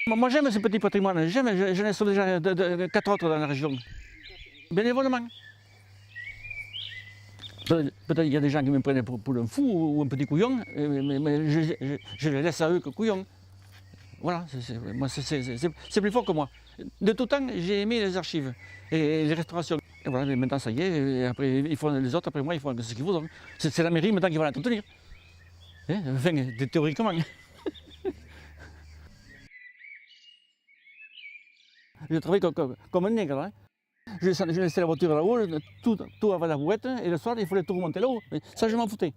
Moi j'aime ce petit patrimoine, j'en ai sauvé déjà 4 autres dans la région. Bénévolement. Peut-être qu'il y a des gens qui me prennent pour un fou ou un petit couillon, mais je les laisse à eux que couillon. Voilà, c'est plus fort que moi. De tout temps, j'ai aimé les archives et les restaurations. Et voilà, mais maintenant ça y est, et après ils font les autres, après moi ils font ce qu'il faut. C'est la mairie maintenant qui va l'entretenir. Enfin, théoriquement. Je travaille comme un nègre. Hein. Je laissais la voiture là-haut, tout avait la brouette, et le soir il fallait tout remonter là-haut. Ça je m'en foutais.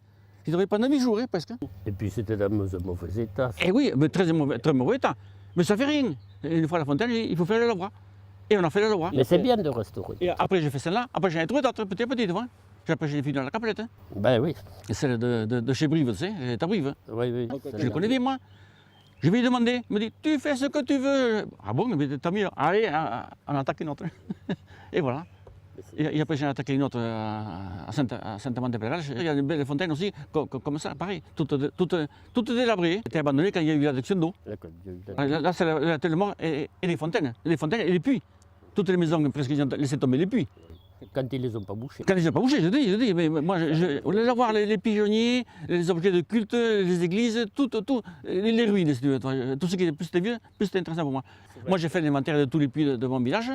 Il devrait prendre 8 jours, hein, presque. Et puis c'était dans un mauvais état. Eh oui, mais très mauvais état. Mais ça fait rien. Une fois la fontaine, il faut faire le Lavoie. Et on a fait le Lavoie. Mais c'est bien de restaurer. Et après j'ai fait celle-là, après j'en ai trouvé d'autres, petit à petit, tu vois. Après j'ai fini dans la Capelette. Hein. Ben oui. Et celle de chez Brive, tu sais, elle est à Brive. Oui, oui. Je le connais bien, moi. Je vais lui demander, il me dit, tu fais ce que tu veux. Ah bon, mais tant mieux. Allez, on attaque une autre. Et voilà. Et après j'ai attaqué une autre à Saint-Amand-de-Pélagage. Il y a des belles fontaines aussi, comme ça, pareil, toutes délabrées. C'était abandonné quand il y a eu l'adduction d'eau. Là, c'est la tellement et les fontaines et les puits. Toutes les maisons, presque, ils ont laissé tomber les puits. Quand ils ne les ont pas bouchés. Quand ils ne les ont pas bouchés, je dis, mais moi, on les voir les pigeonniers, les objets de culte, les églises, tout, les ruines, si tu veux. Tout ce qui est plus c'était vieux, plus c'était intéressant pour moi. Moi, j'ai fait l'inventaire de tous les puits de mon village,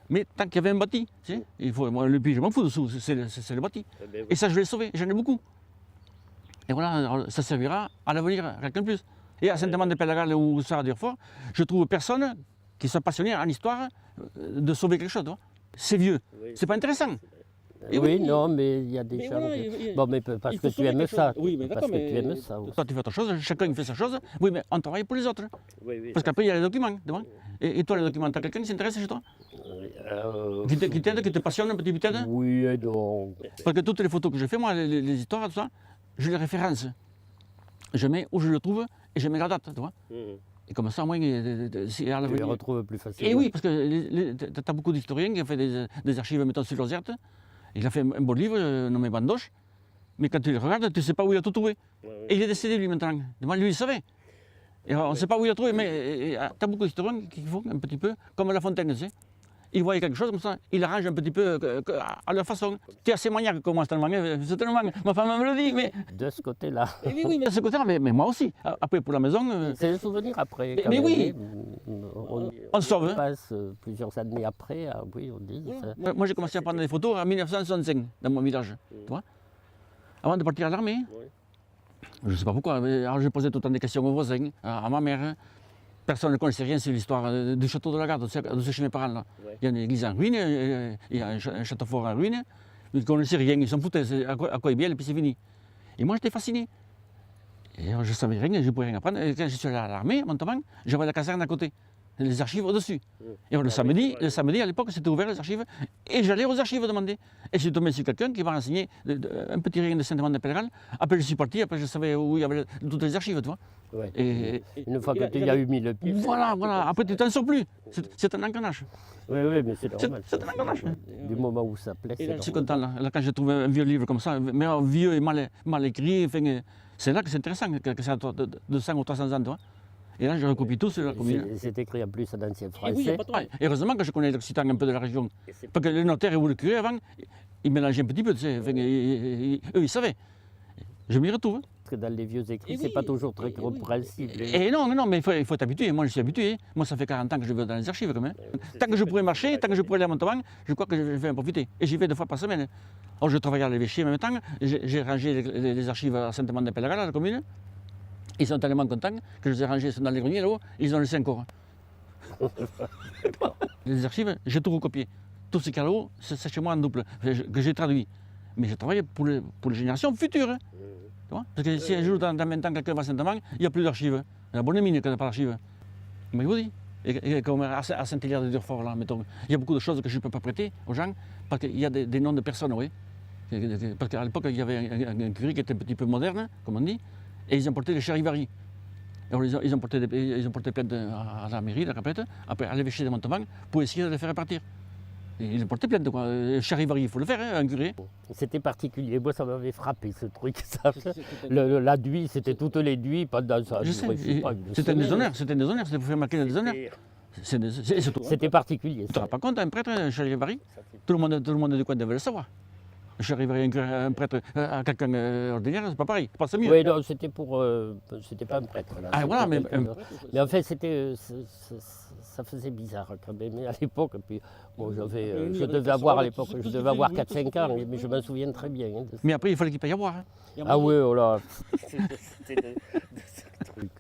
mais tant qu'il y avait un bâti, tu sais, moi, le puits, je m'en fous dessous, c'est le bâti. Et ça, je l'ai sauvé, j'en ai beaucoup. Et voilà, alors, ça servira à l'avenir, à quelqu'un de plus. Et à Saint-Amand-de-Pélagage ou Sarah d'Urfort, je trouve personne qui soit passionné en histoire de sauver quelque chose. C'est vieux, c'est pas intéressant. Et oui, non, mais il y a des gens. Voilà, Bon, mais parce que tu aimes ça. Oui, mais parce que tu aimes ça. Toi, tu fais autre chose, chacun fait sa chose. Oui, mais on travaille pour les autres. Oui. Parce qu'après, il y a les documents. Et toi, les documents, tu as quelqu'un qui s'intéresse chez toi qui t'aide, qui te passionne un petit peu t'aide. Oui et non. Parce que toutes les photos que je fais, moi, les histoires, tout ça, je les référence. Je mets où je le trouve et je mets la date, tu vois. Et comme ça, au moins, Tu les retrouves plus facilement. Et oui, parce que tu as beaucoup d'historiens qui ont fait des archives, mettons, sur l'Ozerte. Il a fait un beau livre nommé Bandoche. Mais quand tu le regardes, tu ne sais pas où il a tout trouvé. Et il est décédé, lui, maintenant. Moi, lui, il savait. Et on ne sait pas où il a trouvé, mais tu as beaucoup d'historiens qui font un petit peu comme La Fontaine, tu sais. Ils voient quelque chose comme ça, ils l'arrangent un petit peu à leur façon. Tu es assez maniaque comme moi, tellement, ma femme me le dit, mais... De ce côté-là. Oui, mais de ce côté-là, mais moi aussi. Après, pour la maison... C'est le souvenir après. Mais oui. On sauve. On passe plusieurs années après, oui, on dit. Ça. Moi, j'ai commencé à prendre des photos en 1965, dans mon village, tu vois. Avant de partir à l'armée. Je ne sais pas pourquoi, mais alors j'ai posé tout le temps des questions aux voisins, à ma mère. Personne ne connaissait rien sur l'histoire du château de la Garde, de ce chez mes parents là. Il y a une église en ruine, il y a un château fort en ruine. Ils ne connaissaient rien, ils s'en foutaient, à quoi ils viennent, et puis c'est fini. Et moi j'étais fasciné. Et je ne savais rien, je ne pouvais rien apprendre. Et quand je suis allé à l'armée, à Montauban, j'avais la caserne à côté, les archives au-dessus. Et le samedi à l'époque, c'était ouvert les archives, et j'allais aux archives demander. Et je suis tombé sur quelqu'un qui m'a renseigné un petit rien de Saint-Amand-de-Pélagage. Après je suis parti, après je savais où il y avait toutes les archives, tu vois. Ouais. Et une fois que tu y as eu mis le pied. Voilà. Après, tu t'en sors plus. C'est un engrenage. Oui, mais c'est normal. C'est un engrenage. Du moment où ça plaît, c'est normal. Je suis content, là, quand j'ai trouvé un vieux livre comme ça, mais vieux et mal écrit, enfin, c'est là que c'est intéressant, que ça a 200 ou 300 ans, tu vois. Et là, je recopie tout sur la commune. C'est écrit en plus en ancien français. Et oui, et heureusement que je connais l'occitan un peu de la région. Parce que les notaires ou le curé, avant, ils mélangeaient un petit peu, tu sais. Enfin, eux, ils savaient. Je m'y retrouve. Dans les vieux écrits, c'est pas toujours très compréhensible. Et non, mais il faut t'habituer. Moi, je suis habitué. Moi, ça fait 40 ans que je vais dans les archives, quand même. Tant que je pourrais marcher, tant que je pourrais aller à Montauban, je crois que je vais en profiter. Et j'y vais 2 fois par semaine. Alors, je travaille à l'évêché en même temps. J'ai rangé les archives à Saint-Amand-de-Pélagage, à la commune. Ils sont tellement contents que je les ai rangés dans les greniers là-haut. Ils ont laissé encore. Les archives, j'ai tout recopié. Tout ce qu'il y a là-haut, c'est chez moi en double, que j'ai traduit. Mais je travaille pour les générations futures. Parce que si un jour, dans 20 ans, quelqu'un va à Saint-Amand, il n'y a plus d'archives. Il y a bonne mine qu'il n'y a pas d'archives. Mais je vous dis, et comme à Saint-Hilaire de Durfort, là, mettons, il y a beaucoup de choses que je ne peux pas prêter aux gens, parce qu'il y a des noms de personnes, oui. Parce qu'à l'époque, il y avait un curé qui était un petit peu moderne, comme on dit, et ils ont porté les charivaris. Alors, ils ont porté plainte à la mairie, de la Capelette, après à l'évêché de Montauban, pour essayer de les faire répartir. Il a porté plainte, quoi. Charivari, il faut le faire, hein, un curé. C'était particulier. Moi, ça m'avait frappé ce truc. Ça. La nuit, c'était toutes les nuits pendant ça. Je sais, c'était un déshonneur, c'était pour faire marquer le déshonneur. C'était particulier. Tu ne te rends pas compte, un prêtre, un charivari, tout le monde du coin devait le savoir. Un charivari, un prêtre, à quelqu'un ordinaire, c'est pas pareil, pas mieux. Oui, non, c'était pas un prêtre. Là. Ah voilà, mais en fait, ça faisait bizarre quand même à l'époque. Puis, bon, je devais avoir à l'époque, 4-5 ans, mais je m'en souviens très bien. Hein, mais après, il fallait qu'il paye à boire. Hein. Ah oui, oh là, c'était des trucs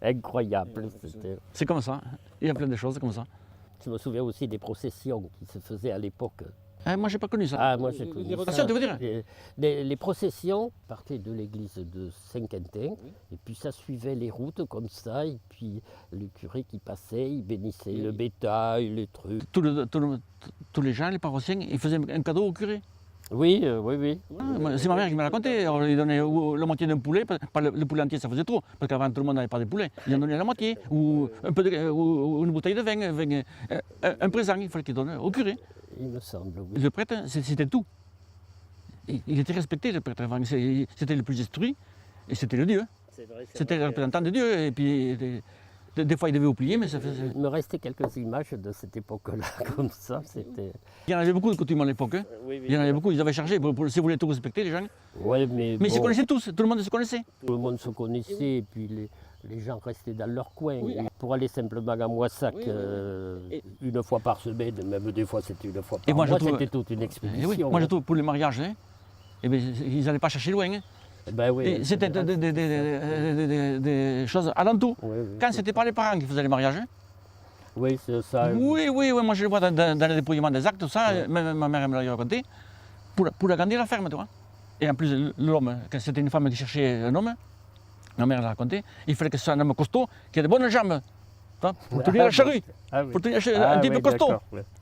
incroyables. C'est comme ça, il y a plein de choses comme ça. Je me souviens aussi des processions qui se faisaient à l'époque. Ah, moi, j'ai pas connu ça. Ah, moi, j'ai connu ça. Tu veux dire les processions partaient de l'église de Saint-Quentin, et puis ça suivait les routes comme ça, et puis le curé qui passait, il bénissait le bétail, les trucs. Tous les gens, les paroissiens, ils faisaient un cadeau au curé. Oui, oui. Ah, c'est ma mère qui m'a raconté. Alors, il donnait la moitié d'un poulet, pas le poulet entier, ça faisait trop, parce qu'avant tout le monde n'avait pas de poulet. Il en donnait la moitié, ou une bouteille de vin, un présent, il fallait qu'il donne au curé. Il me semble, oui. Le prêtre, c'était tout. Il était respecté, le prêtre. C'était le plus instruit, et c'était le Dieu. C'était le représentant de Dieu, et puis des fois il devait oublier, mais ça faisait... Il me restait quelques images de cette époque-là, comme ça. Il y en avait beaucoup de coutumes à l'époque. Hein. Oui, il y en avait beaucoup, ils avaient chargé, si vous voulez tout respecter, les gens. Ouais, mais ils se connaissaient tous, tout le monde se connaissait. Tout le monde se connaissait, et puis les gens restaient dans leur coin. Oui. Pour aller simplement à Moissac une fois par semaine, même des fois c'était une fois par mois, c'était toute une expédition. Oui, moi je trouve pour les mariages, hein, ils n'allaient pas chercher loin. Hein. Ben oui, c'était des choses alentour. Oui. Quand c'était pas les parents qui faisaient les mariages. Hein. Oui, c'est ça. Oui, moi je le vois dans le dépouillement des actes, tout ça, même ma mère me l'a raconté, pour agrandir la ferme, tu vois. Et en plus, l'homme, quand c'était une femme qui cherchait un homme, ma mère l'a raconté, il fallait que ce soit un homme costaud, qui ait de bonnes jambes, pour tenir la charrue, pour tenir un type costaud.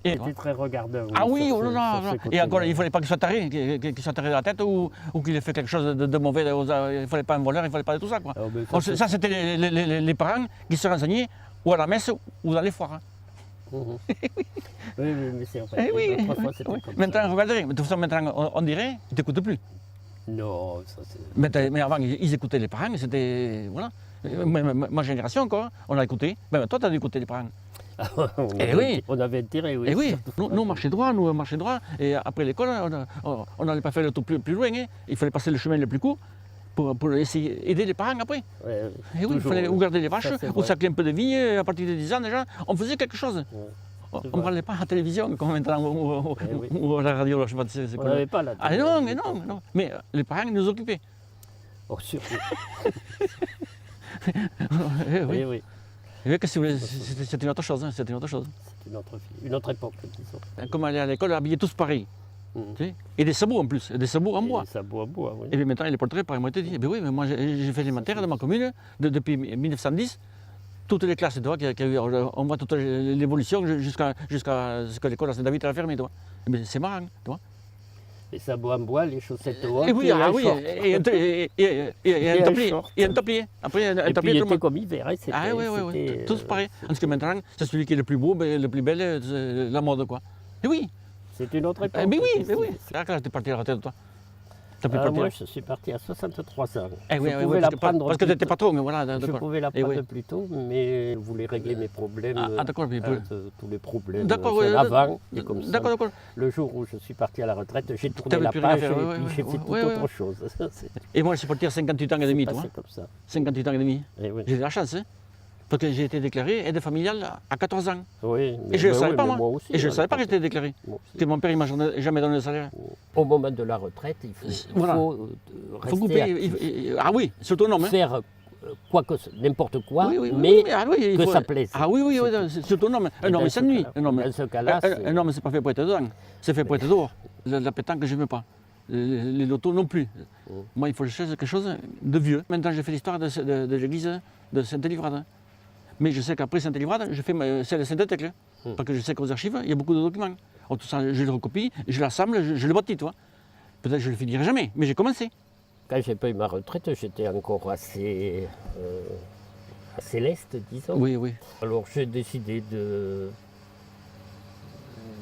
Il était très regardeur. Ah oui, oh là là. Et encore, il ne fallait pas qu'il soit taré, qu'il soit taré de la tête ou qu'il ait fait quelque chose de mauvais. Il ne fallait pas un voleur, il ne fallait pas de tout ça. Quoi. Ça, c'était les parents qui se renseignaient ou à la messe ou dans les foires. Oui, mais c'est vrai. Oui. Maintenant, regardez, de toute façon, maintenant, on dirait, ils ne t'écoutent plus. Non, ça c'est... Mais avant, ils écoutaient les parents, c'était... Voilà. Ma génération encore, on a écouté. Même toi, tu as écouté les parents. On avait intérêt, oui. Et oui, nous on marchait droit, et après l'école, on n'allait pas faire le tour plus loin. Hein. Il fallait passer le chemin le plus court pour essayer d'aider les parents après. Ouais, et oui, il fallait ou garder les vaches, ou sacler un peu de vigne, à partir de 10 ans déjà, on faisait quelque chose. Ouais. On ne parlait pas à la télévision comme maintenant, ou à la radio, je sais pas c'est quoi. On n'avait pas la télévision. Ah non. Mais les parents nous occupaient. Oh, surtout. oui. Et que c'était une autre chose. Hein, c'était une autre époque. Comme aller à l'école, habillés tous pareils. Et des sabots en plus, des sabots en bois. Des sabots en bois, oui. Et puis maintenant, les portraits, par moi, te dit, oui, mais moi j'ai fait l'élémentaire dans ma commune depuis 1910. Toutes les classes, tu vois, on voit toute l'évolution jusqu'à ce que l'école Saint-David a fermé, tu vois. C'est marrant, tu vois. Les sabots en bois, les chaussettes hautes, et un tablier. Après, un tablier. Il était comme hiver. Hein, oui. Tous pareil. Parce que maintenant, c'est celui qui est le plus beau, le plus bel, la mode, quoi. Et oui. C'est une autre époque. Mais oui. C'est là que tu es parti à la retraite, toi. Moi, je suis parti à 63 ans. Parce que tu n'étais pas trop, mais voilà. Je pouvais la prendre plus tôt, mais je voulais régler mes problèmes, tous les problèmes avant. Et comme ça, le jour où je suis parti à la retraite, j'ai tourné la page et puis j'ai fait toute autre chose. Et moi, je suis parti à 58 ans et demi, toi. C'est comme ça. 58 ans et demi. J'ai de la chance, hein. Parce que j'ai été déclaré aide familiale à 14 ans. Oui, et je ne le savais pas, moi. Aussi, et je ne savais pas que j'étais déclaré. Parce que mon père, il ne m'a jamais donné de salaire. Au moment de la retraite, il faut rester couper. Ah oui, surtout un homme. Faire n'importe quoi, mais que ça plaise. Ah oui, surtout un homme. Un homme, il s'ennuie. Dans ce cas-là, un homme, ce n'est pas fait pour être dedans. C'est fait pour être dehors. La pétanque, je n'aime pas. Les lotos non plus. Moi, il faut que je fasse quelque chose de vieux. Maintenant, j'ai fait l'histoire de l'église de Sainte-Livrade. Mais je sais qu'après Sainte-Livrade, je fais celle de Sainte-Thècle. Parce que je sais qu'aux archives, il y a beaucoup de documents. Alors, tout ça, je les recopie, je l'assemble, je le bâtis, toi. Peut-être que je ne le finirai jamais, mais j'ai commencé. Quand j'ai payé ma retraite, j'étais encore assez leste, disons. Oui. Alors j'ai décidé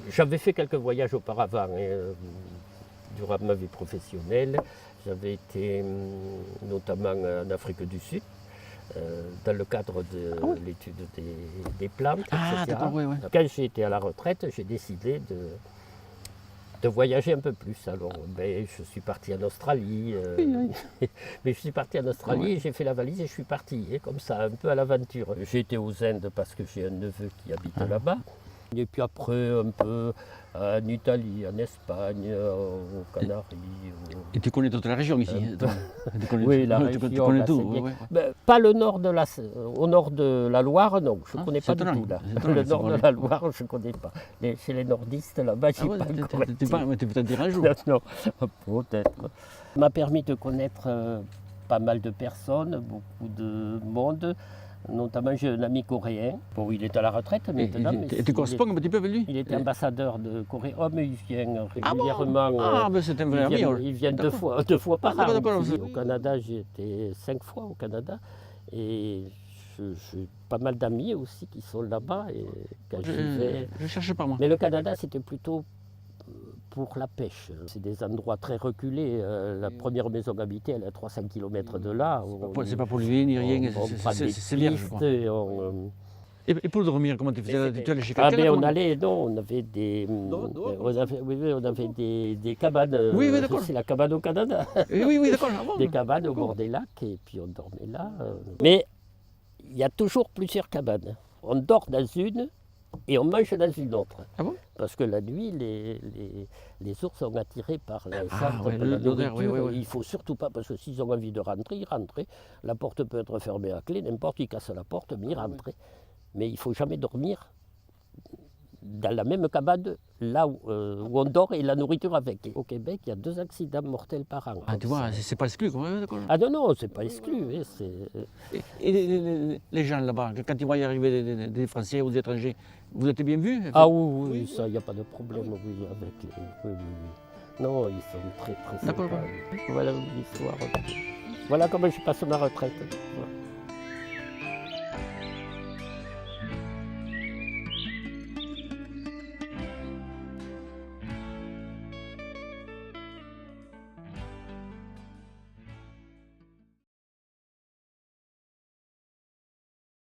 J'avais fait quelques voyages auparavant, durant ma vie professionnelle. J'avais été notamment en Afrique du Sud, dans le cadre de l'étude des plantes, etc. Oui. Quand j'ai été à la retraite, j'ai décidé de voyager un peu plus. Alors, je suis parti en Australie, mais je suis parti en Australie et j'ai fait la valise et je suis parti, comme ça, un peu à l'aventure. J'ai été aux Indes parce que j'ai un neveu qui habite là-bas. Et puis après, un peu en Italie, en Espagne, aux Canaries. Et tu connais toute la région ici? Oui, la région. Tu connais tout? Pas le nord au nord de la Loire, non, je ne connais pas du tout. Là. Le nord de la Loire, je ne connais pas. Chez les nordistes, là-bas, je n'ai pas encore été. Mais tu peux peut-être dire un jour. Non, peut-être. Ça m'a permis de connaître pas mal de personnes, beaucoup de monde. Notamment, j'ai un ami coréen. Bon, il est à la retraite maintenant. Et tu corresponds un petit peu avec lui? Il était ambassadeur de Corée. Oh, mais il vient régulièrement. Mais c'est un vrai ami. Il vient deux fois par an. Au Canada, j'ai été 5 fois au Canada. Et j'ai pas mal d'amis aussi qui sont là-bas. Et quand j'y vais... Je cherche pas moi. Mais le Canada, c'était plutôt pour la pêche. C'est des endroits très reculés. La première maison habitée, elle est à 300 km de là. C'est pas pour lui ni rien, c'est vierge. Et pour dormir, comment tu faisais? Tu allais chez quelqu'un? On avait des cabanes. Oui, d'accord. C'est la cabane au Canada. Oui, d'accord. Des cabanes au bord des lacs et puis on dormait là. Mais il y a toujours plusieurs cabanes. On dort dans une et on mange dans une autre. Ah bon? Parce que la nuit, les ours sont attirés par la chambre, l'odeur. Il ne faut surtout pas, parce que s'ils ont envie de rentrer, ils rentrent. La porte peut être fermée à clé, n'importe qui casse la porte, mais ils rentrent. Mais il ne faut jamais dormir dans la même cabane, là où on dort et la nourriture avec. Au Québec, il y a 2 accidents mortels par an. Ah, tu vois, c'est pas exclu. Ah non, c'est pas exclu. Et les gens là-bas, quand ils voient arriver des Français ou des étrangers, vous êtes bien vus? Ah oui, ça, il n'y a pas de problème avec les... Non, ils sont très sympas. D'accord. Voilà l'histoire. Voilà comment je passe ma retraite. Voilà.